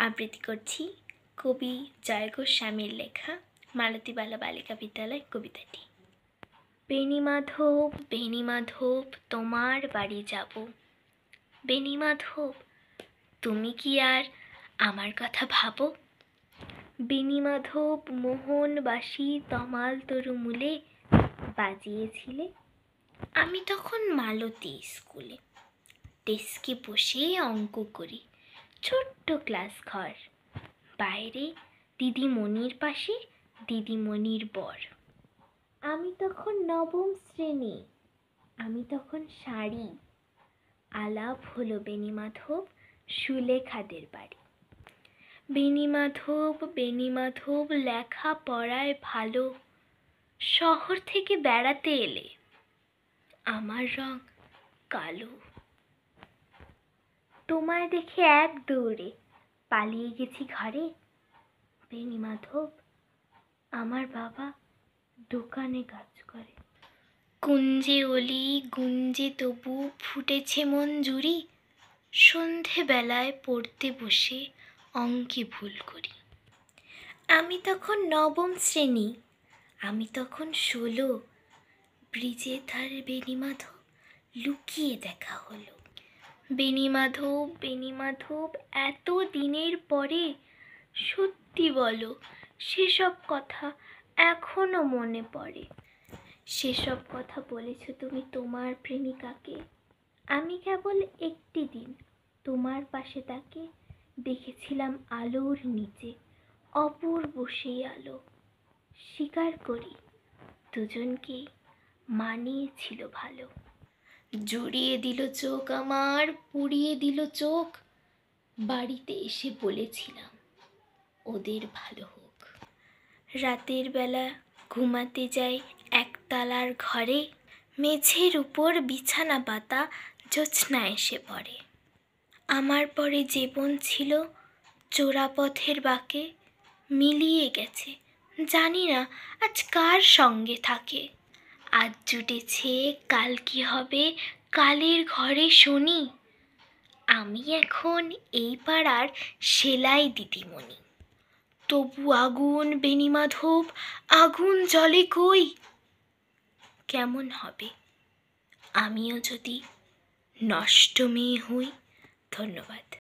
আবৃত্তি করছি কবি জয় গোস্বামীর লেখা মালতীবালা বালিকা বিদ্যালয় কবিতাটি। বেণীমাধব বেণীমাধব তোমার বাড়ি যাব। বেণীমাধব তুমি কি আর আমার কথা ভাবো? বেণীমাধব মোহনবাসী তমাল তরুমূলে বাজিয়েছিলে। আমি তখন মালতী স্কুলে ডেস্কে বসে অঙ্ক করি, ছোট্ট ক্লাস ঘর, বাইরে দিদিমণির পাশে দিদিমণির বর। আমি তখন নবম শ্রেণী, আমি তখন শাড়ি। আলাপ হলো বেণীমাধব সুলেখাদের বাড়ি। বেণীমাধব বেণীমাধব লেখা পড়ায় ভালো, শহর থেকে বেড়াতে এলে আমার রং কালো। তোমায় দেখে এক দৌড়ে পালিয়ে গেছি ঘরে। বেণীমাধব আমার বাবা দোকানে কাজ করে। কুঞ্জে অলি গুঞ্জে তবু ফুটেছে মঞ্জুরি, সন্ধেবেলায় পড়তে বসে অঙ্কে ভুল করি। আমি তখন নবম শ্রেণী, আমি তখন 16, ব্রিজের ধারে বেণীমাধব লুকিয়ে দেখা হলো। বেণীমাধব বেণীমাধব এত দিনের পরে সত্যি বলো, সেসব কথা এখনো মনে পড়ে। সেসব কথা বলেছ তুমি তোমার প্রেমিকাকে। আমি কেবল একটি দিন তোমার পাশে তাকে দেখেছিলাম আলোর নিচে, অপূর্ব সেই আলো। স্বীকার করি দুজনকেই মানিয়েছিল ভালো। জুড়িয়ে দিল চোখ আমার, পুড়িয়ে দিল চোখ, বাড়িতে এসে বলেছিলাম ওদের ভালো হোক। রাতের বেলা ঘুমাতে যাই একতলার ঘরে, মেঝের উপর বিছানা পাতা জ্যোৎস্না এসে পড়ে। আমার পরে জীবন ছিল চোরাপথের বাঁকে, মিলিয়ে গেছে জানি না আজ কার সঙ্গে থাকে। আজ জুটেছে কাল কি হবে কালের ঘরে শুনি, আমি এখন এই পাড়ার সেলাই দিদিমণি। তবু আগুন বেণীমাধব আগুন জ্বলে কই? কেমন হবে আমিও যদি নষ্ট মেয়ে হই? ধন্যবাদ।